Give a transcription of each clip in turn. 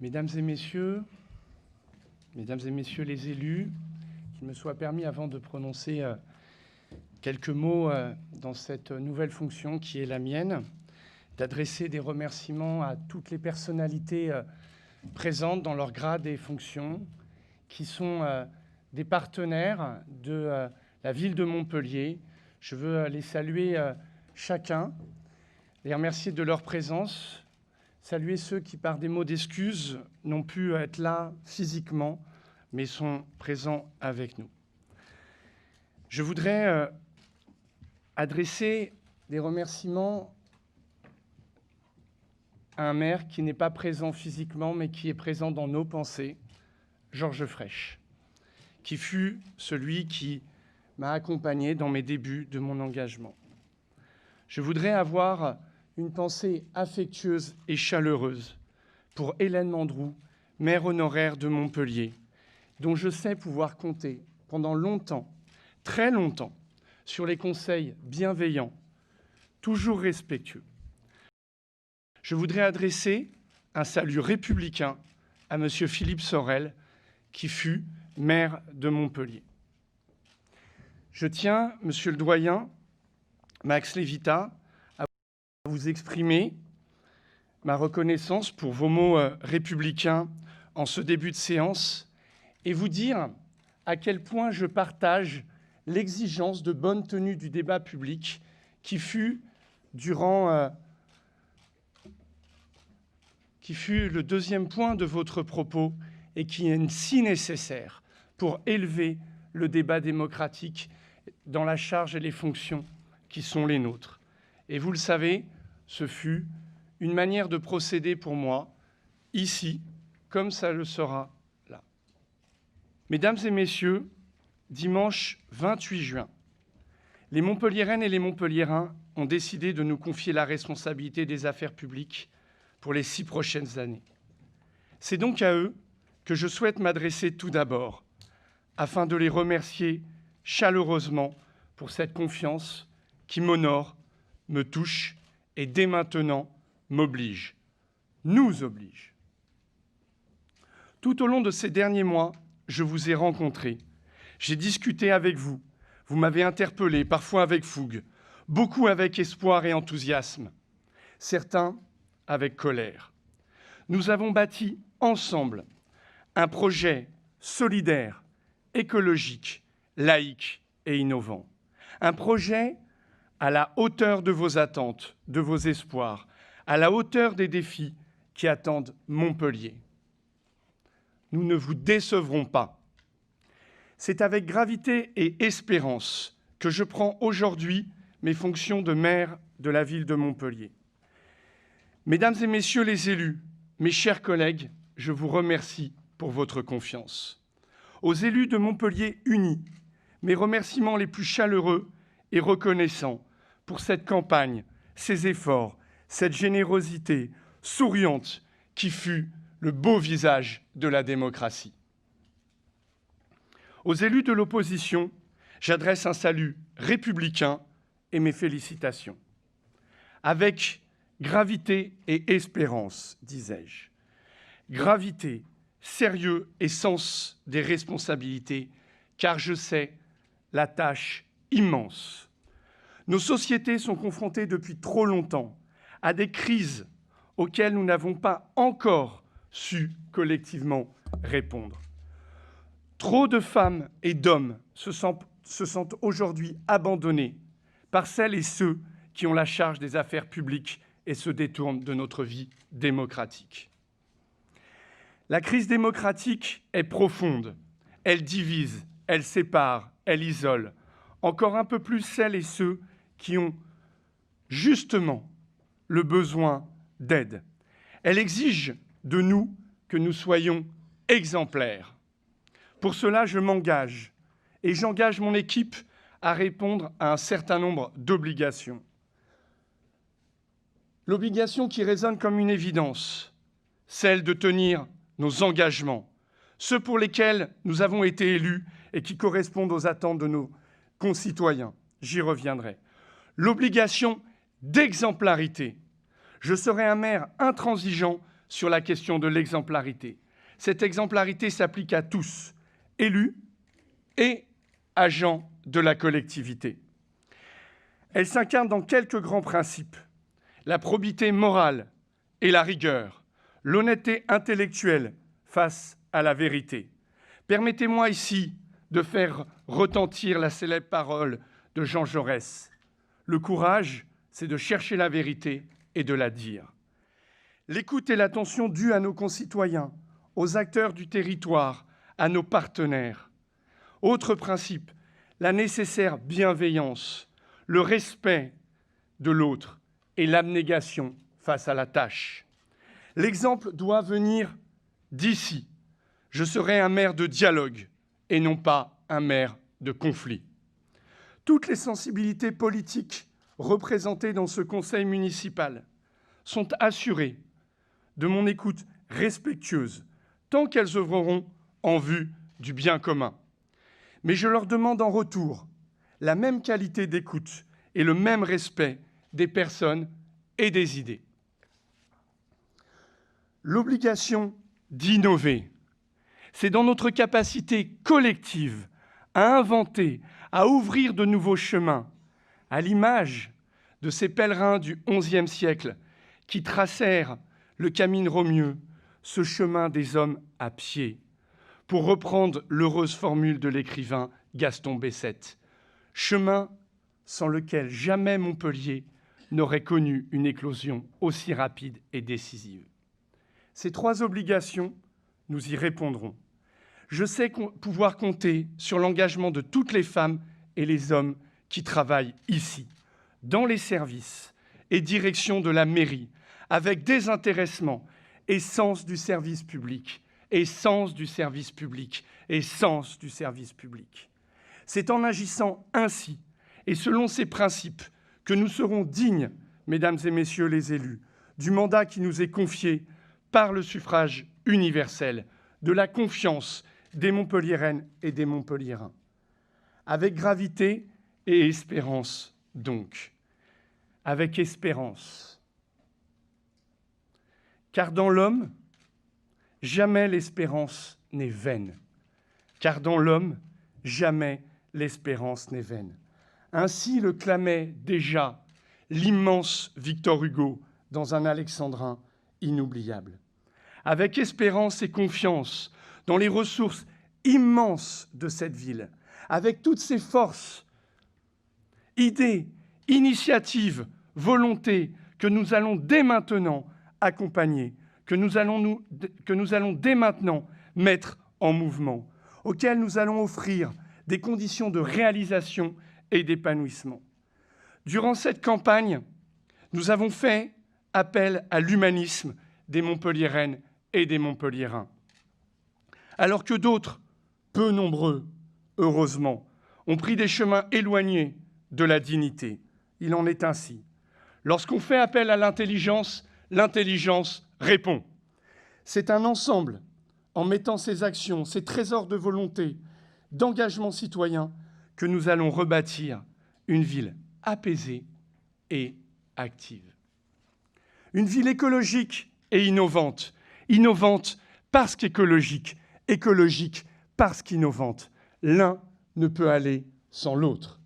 Mesdames et messieurs les élus, qu'il me soit permis, avant de prononcer quelques mots dans cette nouvelle fonction qui est la mienne, d'adresser des remerciements à toutes les personnalités présentes dans leur grade et fonctions, qui sont des partenaires de la ville de Montpellier. Je veux les saluer chacun, les remercier de leur présence, saluer ceux qui, par des mots d'excuses, n'ont pu être là physiquement, mais sont présents avec nous. Je voudrais adresser des remerciements à un maire qui n'est pas présent physiquement, mais qui est présent dans nos pensées, Georges Frêche, qui fut celui qui m'a accompagné dans mes débuts de mon engagement. Je voudrais avoir une pensée affectueuse et chaleureuse pour Hélène Mandroux, maire honoraire de Montpellier, dont je sais pouvoir compter pendant longtemps, très longtemps, sur les conseils bienveillants, toujours respectueux. Je voudrais adresser un salut républicain à M. Philippe Sorel, qui fut maire de Montpellier. Je tiens, Monsieur le doyen, Max Lévita, à vous exprimer ma reconnaissance pour vos mots républicains en ce début de séance et vous dire à quel point je partage l'exigence de bonne tenue du débat public qui fut le deuxième point de votre propos et qui est si nécessaire pour élever le débat démocratique dans la charge et les fonctions qui sont les nôtres. Et vous le savez, ce fut une manière de procéder pour moi, ici, comme ça le sera là. Mesdames et messieurs, dimanche 28 juin, les Montpelliéraines et les Montpelliérains ont décidé de nous confier la responsabilité des affaires publiques pour les 6 prochaines années. C'est donc à eux que je souhaite m'adresser tout d'abord, afin de les remercier chaleureusement pour cette confiance qui m'honore, me touche et dès maintenant m'oblige, nous oblige. Tout au long de ces derniers mois, je vous ai rencontrés, j'ai discuté avec vous, vous m'avez interpellé, parfois avec fougue, beaucoup avec espoir et enthousiasme, certains avec colère. Nous avons bâti ensemble un projet solidaire, écologique, laïque et innovant. Un projet à la hauteur de vos attentes, de vos espoirs, à la hauteur des défis qui attendent Montpellier. Nous ne vous décevrons pas. C'est avec gravité et espérance que je prends aujourd'hui mes fonctions de maire de la ville de Montpellier. Mesdames et messieurs les élus, mes chers collègues, je vous remercie pour votre confiance. Aux élus de Montpellier unis, mes remerciements les plus chaleureux et reconnaissants pour cette campagne, ces efforts, cette générosité souriante qui fut le beau visage de la démocratie. Aux élus de l'opposition, j'adresse un salut républicain et mes félicitations. Avec gravité et espérance, disais-je. Gravité, sérieux et sens des responsabilités, car je sais la tâche immense. Nos sociétés sont confrontées depuis trop longtemps à des crises auxquelles nous n'avons pas encore su collectivement répondre. Trop de femmes et d'hommes se sentent aujourd'hui abandonnés par celles et ceux qui ont la charge des affaires publiques et se détournent de notre vie démocratique. La crise démocratique est profonde, elle divise, elle sépare, elle isole, encore un peu plus celles et ceux qui ont justement le besoin d'aide. Elle exige de nous que nous soyons exemplaires. Pour cela, je m'engage et j'engage mon équipe à répondre à un certain nombre d'obligations. L'obligation qui résonne comme une évidence, celle de tenir nos engagements, ceux pour lesquels nous avons été élus et qui correspondent aux attentes de nos concitoyens. J'y reviendrai. L'obligation d'exemplarité. Je serai un maire intransigeant sur la question de l'exemplarité. Cette exemplarité s'applique à tous, élus et agents de la collectivité. Elle s'incarne dans quelques grands principes: la probité morale et la rigueur, l'honnêteté intellectuelle face à la vérité. Permettez-moi ici de faire retentir la célèbre parole de Jean Jaurès. Le courage, c'est de chercher la vérité et de la dire. L'écoute et l'attention dues à nos concitoyens, aux acteurs du territoire, à nos partenaires. Autre principe, la nécessaire bienveillance, le respect de l'autre et l'abnégation face à la tâche. L'exemple doit venir d'ici. Je serai un maire de dialogue et non pas un maire de conflit. Toutes les sensibilités politiques représentées dans ce conseil municipal sont assurées de mon écoute respectueuse, tant qu'elles œuvreront en vue du bien commun. Mais je leur demande en retour la même qualité d'écoute et le même respect des personnes et des idées. L'obligation d'innover, c'est dans notre capacité collective à inventer, à ouvrir de nouveaux chemins, à l'image de ces pèlerins du XIe siècle qui tracèrent le Camine Romieux, ce chemin des hommes à pied, pour reprendre l'heureuse formule de l'écrivain Gaston Bessette, chemin sans lequel jamais Montpellier n'aurait connu une éclosion aussi rapide et décisive. Ces trois obligations, nous y répondrons. Je sais pouvoir compter sur l'engagement de toutes les femmes et les hommes qui travaillent ici, dans les services et direction de la mairie, avec désintéressement et sens du service public, et sens du service public, et sens du service public. C'est en agissant ainsi et selon ces principes que nous serons dignes, mesdames et messieurs les élus, du mandat qui nous est confié par le suffrage universel, de la confiance des Montpelliéraines et des Montpelliérains. Avec gravité et espérance, donc. Avec espérance. Car dans l'homme, jamais l'espérance n'est vaine. Car dans l'homme, jamais l'espérance n'est vaine. Ainsi le clamait déjà l'immense Victor Hugo dans un alexandrin inoubliable. Avec espérance et confiance dans les ressources immenses de cette ville, avec toutes ses forces, idées, initiatives, volontés que nous allons dès maintenant accompagner, que nous allons dès maintenant mettre en mouvement, auxquelles nous allons offrir des conditions de réalisation et d'épanouissement. Durant cette campagne, nous avons fait appel à l'humanisme des Montpelliéraines et des Montpelliérains. Alors que d'autres, peu nombreux, heureusement, ont pris des chemins éloignés de la dignité. Il en est ainsi. Lorsqu'on fait appel à l'intelligence, l'intelligence répond. C'est un ensemble, en mettant ces actions, ces trésors de volonté, d'engagement citoyen, que nous allons rebâtir une ville apaisée et active. Une ville écologique et innovante. Innovante parce qu'écologique, écologique parce qu'innovante. L'un ne peut aller sans l'autre.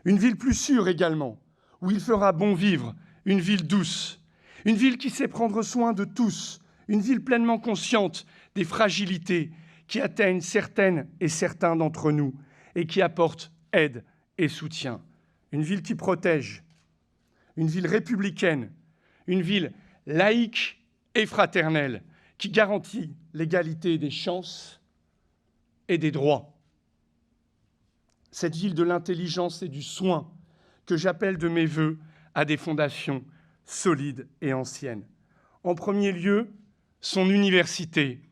Une ville plus sûre également, où il fera bon vivre, une ville douce, une ville qui sait prendre soin de tous, une ville pleinement consciente des fragilités qui atteignent certaines et certains d'entre nous et qui apporte aide et soutien. Une ville qui protège, une ville républicaine, une ville laïque et fraternelle qui garantit l'égalité des chances et des droits. Cette ville de l'intelligence et du soin que j'appelle de mes vœux à des fondations solides et anciennes. En premier lieu, son université,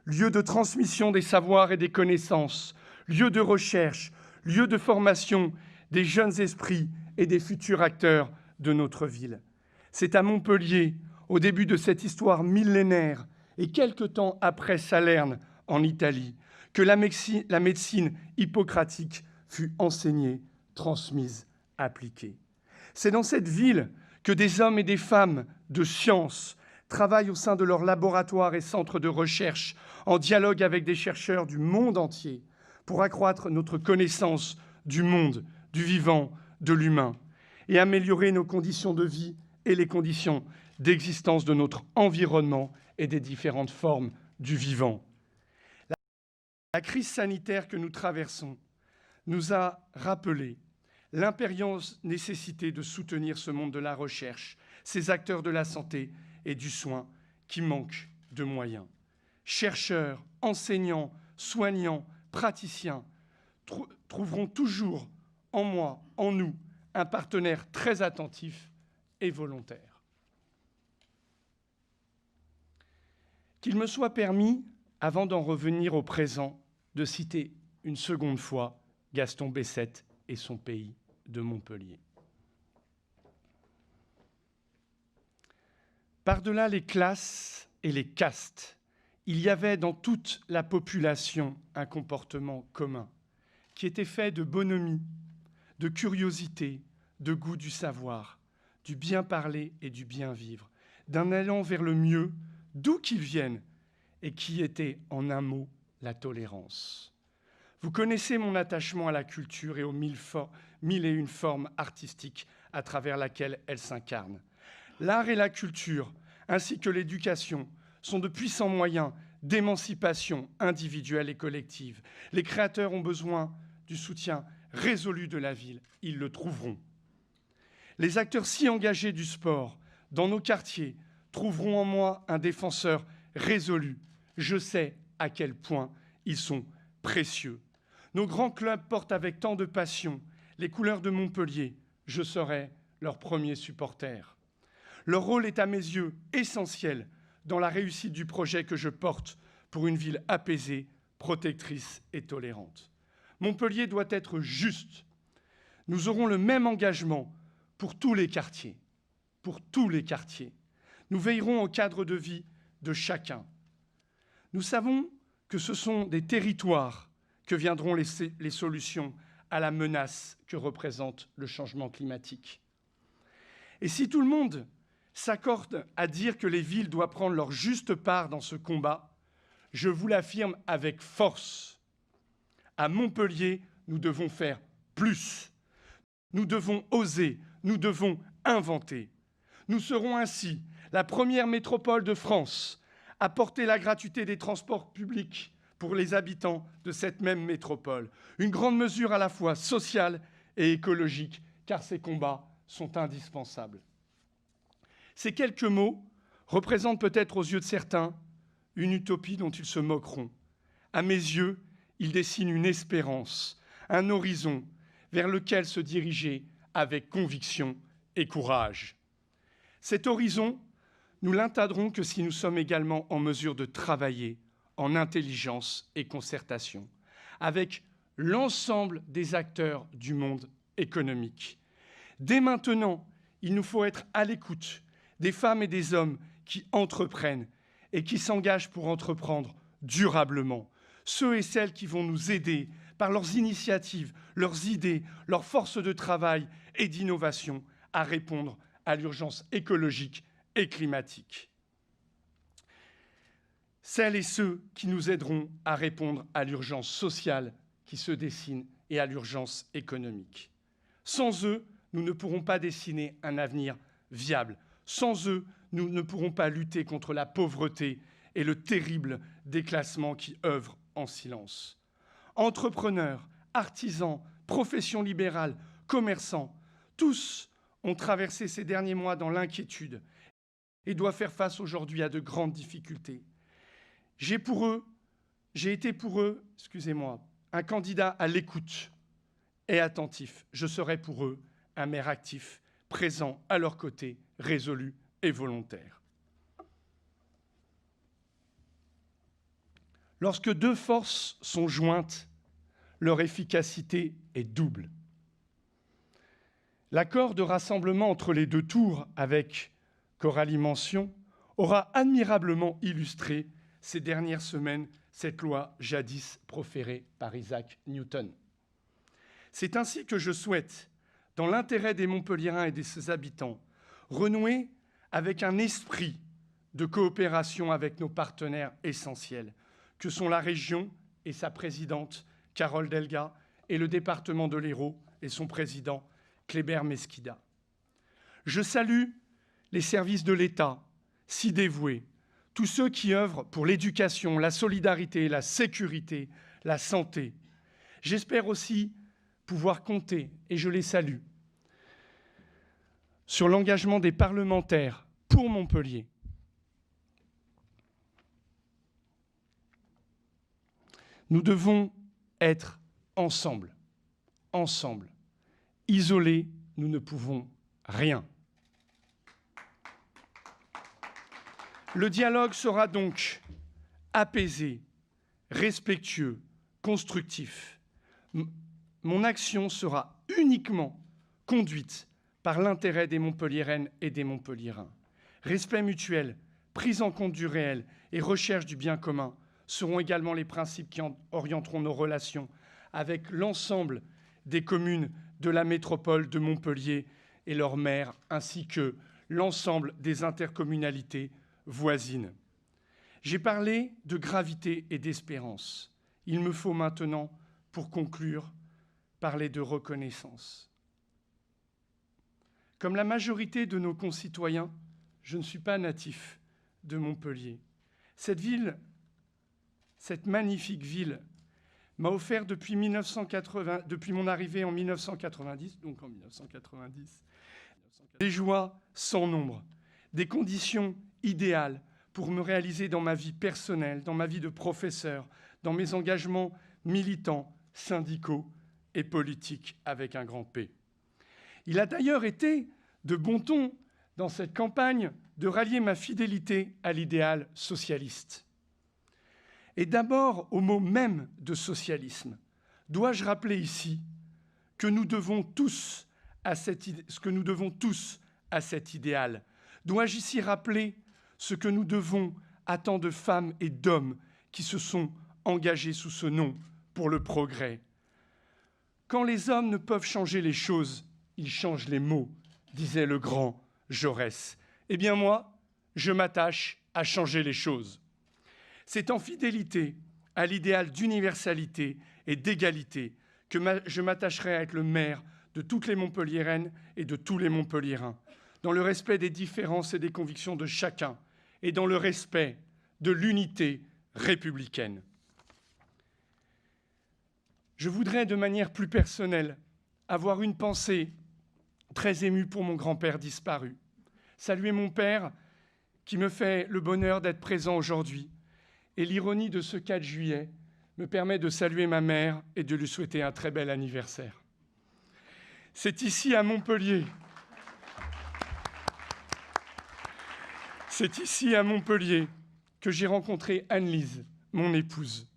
lieu de transmission des savoirs et des connaissances, lieu de recherche, lieu de formation des jeunes esprits et des futurs acteurs de notre ville. C'est à Montpellier, au début de cette histoire millénaire et quelque temps après Salerne en Italie, que la médecine hippocratique fut enseignée, transmise, appliquée. C'est dans cette ville que des hommes et des femmes de science travaillent au sein de leurs laboratoires et centres de recherche, en dialogue avec des chercheurs du monde entier, pour accroître notre connaissance du monde, du vivant, de l'humain, et améliorer nos conditions de vie et les conditions d'existence de notre environnement et des différentes formes du vivant. La crise sanitaire que nous traversons nous a rappelé l'impérieuse nécessité de soutenir ce monde de la recherche, ces acteurs de la santé et du soin qui manquent de moyens. Chercheurs, enseignants, soignants, praticiens trouveront toujours en moi, en nous, un partenaire très attentif et volontaire. Qu'il me soit permis, avant d'en revenir au présent, de citer une seconde fois Gaston Bessette et son pays de Montpellier. Par-delà les classes et les castes, il y avait dans toute la population un comportement commun qui était fait de bonhomie, de curiosité, de goût du savoir, du bien parler et du bien vivre, d'un élan vers le mieux, d'où qu'il vienne, et qui était, en un mot, la tolérance. Vous connaissez mon attachement à la culture et aux mille et une formes artistiques à travers laquelle elle s'incarne. L'art et la culture, ainsi que l'éducation, sont de puissants moyens d'émancipation individuelle et collective. Les créateurs ont besoin du soutien résolu de la ville. Ils le trouveront. Les acteurs si engagés du sport dans nos quartiers trouveront en moi un défenseur résolu. Je sais à quel point ils sont précieux. Nos grands clubs portent avec tant de passion les couleurs de Montpellier. Je serai leur premier supporter. Leur rôle est à mes yeux essentiel dans la réussite du projet que je porte pour une ville apaisée, protectrice et tolérante. Montpellier doit être juste. Nous aurons le même engagement pour tous les quartiers. Pour tous les quartiers. Nous veillerons au cadre de vie de chacun. Nous savons que ce sont des territoires que viendront les solutions à la menace que représente le changement climatique. Et si tout le monde s'accorde à dire que les villes doivent prendre leur juste part dans ce combat, je vous l'affirme avec force. À Montpellier, nous devons faire plus. Nous devons oser, nous devons inventer. Nous serons ainsi la première métropole de France à porter la gratuité des transports publics pour les habitants de cette même métropole. Une grande mesure à la fois sociale et écologique, car ces combats sont indispensables. Ces quelques mots représentent peut-être aux yeux de certains une utopie dont ils se moqueront. À mes yeux, ils dessinent une espérance, un horizon vers lequel se diriger avec conviction et courage. Cet horizon, nous l'atteindrons que si nous sommes également en mesure de travailler en intelligence et concertation avec l'ensemble des acteurs du monde économique. Dès maintenant, il nous faut être à l'écoute des femmes et des hommes qui entreprennent et qui s'engagent pour entreprendre durablement. Ceux et celles qui vont nous aider par leurs initiatives, leurs idées, leurs forces de travail et d'innovation à répondre à l'urgence écologique et climatique. Celles et ceux qui nous aideront à répondre à l'urgence sociale qui se dessine et à l'urgence économique. Sans eux, nous ne pourrons pas dessiner un avenir viable. Sans eux, nous ne pourrons pas lutter contre la pauvreté et le terrible déclassement qui œuvre en silence. Entrepreneurs, artisans, professions libérales, commerçants, tous ont traversé ces derniers mois dans l'inquiétude et doivent faire face aujourd'hui à de grandes difficultés. J'ai été pour eux, un candidat à l'écoute et attentif. Je serai pour eux un maire actif, présent à leur côté, résolu et volontaire. Lorsque deux forces sont jointes, leur efficacité est double. L'accord de rassemblement entre les deux tours avec Coralie Mention aura admirablement illustré ces dernières semaines cette loi jadis proférée par Isaac Newton. C'est ainsi que je souhaite, dans l'intérêt des Montpelliérains et de ses habitants, renouer avec un esprit de coopération avec nos partenaires essentiels, que sont la région et sa présidente, Carole Delga, et le département de l'Hérault et son président, Kléber Mesquida. Je salue les services de l'État, si dévoués, tous ceux qui œuvrent pour l'éducation, la solidarité, la sécurité, la santé. J'espère aussi pouvoir compter, et je les salue, sur l'engagement des parlementaires pour Montpellier. Nous devons être ensemble. Isolés, nous ne pouvons rien. Le dialogue sera donc apaisé, respectueux, constructif. Mon action sera uniquement conduite par l'intérêt des Montpelliéraines et des Montpelliérains. Respect mutuel, prise en compte du réel et recherche du bien commun seront également les principes qui orienteront nos relations avec l'ensemble des communes de la métropole de Montpellier et leurs maires, ainsi que l'ensemble des intercommunalités voisines. J'ai parlé de gravité et d'espérance. Il me faut maintenant, pour conclure, parler de reconnaissance. Comme la majorité de nos concitoyens, je ne suis pas natif de Montpellier. Cette ville, cette magnifique ville, m'a offert depuis mon arrivée en 1990, des joies sans nombre, des conditions idéales pour me réaliser dans ma vie personnelle, dans ma vie de professeur, dans mes engagements militants, syndicaux et politiques avec un grand P. Il a d'ailleurs été de bon ton dans cette campagne de rallier ma fidélité à l'idéal socialiste. Et d'abord, au mot même de socialisme, dois-je rappeler ici que nous devons tous à cet idéal? Dois-je ici rappeler ce que nous devons à tant de femmes et d'hommes qui se sont engagés sous ce nom pour le progrès? Quand les hommes ne peuvent changer les choses, ils changent les mots, disait le grand Jaurès. Eh bien moi, je m'attache à changer les choses. C'est en fidélité à l'idéal d'universalité et d'égalité que je m'attacherai à être le maire de toutes les Montpelliéraines et de tous les Montpelliérains, dans le respect des différences et des convictions de chacun et dans le respect de l'unité républicaine. Je voudrais, de manière plus personnelle, avoir une pensée très émue pour mon grand-père disparu. Saluer mon père, qui me fait le bonheur d'être présent aujourd'hui. Et l'ironie de ce 4 juillet me permet de saluer ma mère et de lui souhaiter un très bel anniversaire. C'est ici à Montpellier que j'ai rencontré Anne-Lise, mon épouse.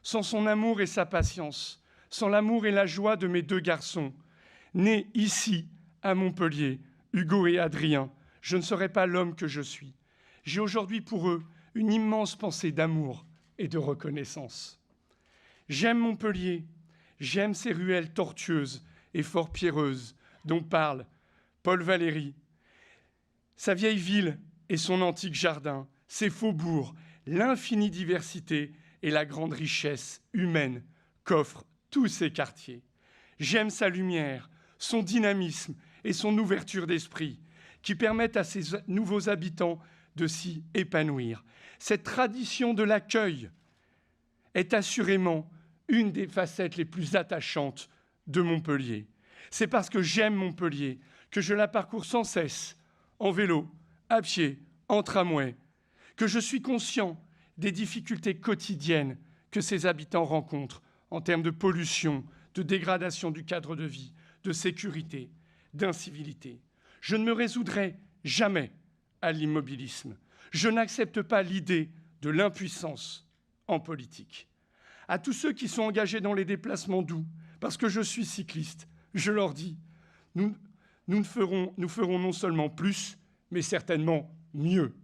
Sans son amour et sa patience, sans l'amour et la joie de mes 2 garçons, nés ici à Montpellier, Hugo et Adrien, je ne serais pas l'homme que je suis. J'ai aujourd'hui pour eux une immense pensée d'amour et de reconnaissance. J'aime Montpellier, j'aime ses ruelles tortueuses et fort pierreuses dont parle Paul Valéry, sa vieille ville et son antique jardin, ses faubourgs, l'infinie diversité et la grande richesse humaine qu'offrent tous ces quartiers. J'aime sa lumière, son dynamisme et son ouverture d'esprit qui permettent à ces nouveaux habitants de s'y épanouir. Cette tradition de l'accueil est assurément une des facettes les plus attachantes de Montpellier. C'est parce que j'aime Montpellier que je la parcours sans cesse, en vélo, à pied, en tramway, que je suis conscient des difficultés quotidiennes que ses habitants rencontrent en termes de pollution, de dégradation du cadre de vie, de sécurité, d'incivilité. Je ne me résoudrai jamais à l'immobilisme. Je n'accepte pas l'idée de l'impuissance en politique. À tous ceux qui sont engagés dans les déplacements doux, parce que je suis cycliste, je leur dis, nous ferons non seulement plus, mais certainement mieux.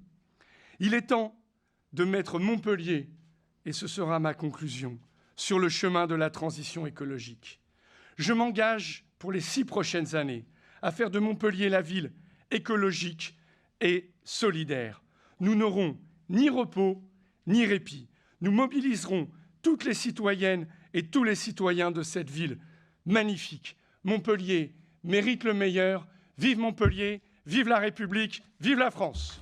Il est temps de mettre Montpellier, et ce sera ma conclusion, sur le chemin de la transition écologique. Je m'engage pour les 6 prochaines années à faire de Montpellier la ville écologique et solidaire. Nous n'aurons ni repos ni répit. Nous mobiliserons toutes les citoyennes et tous les citoyens de cette ville magnifique. Montpellier mérite le meilleur. Vive Montpellier, vive la République, vive la France!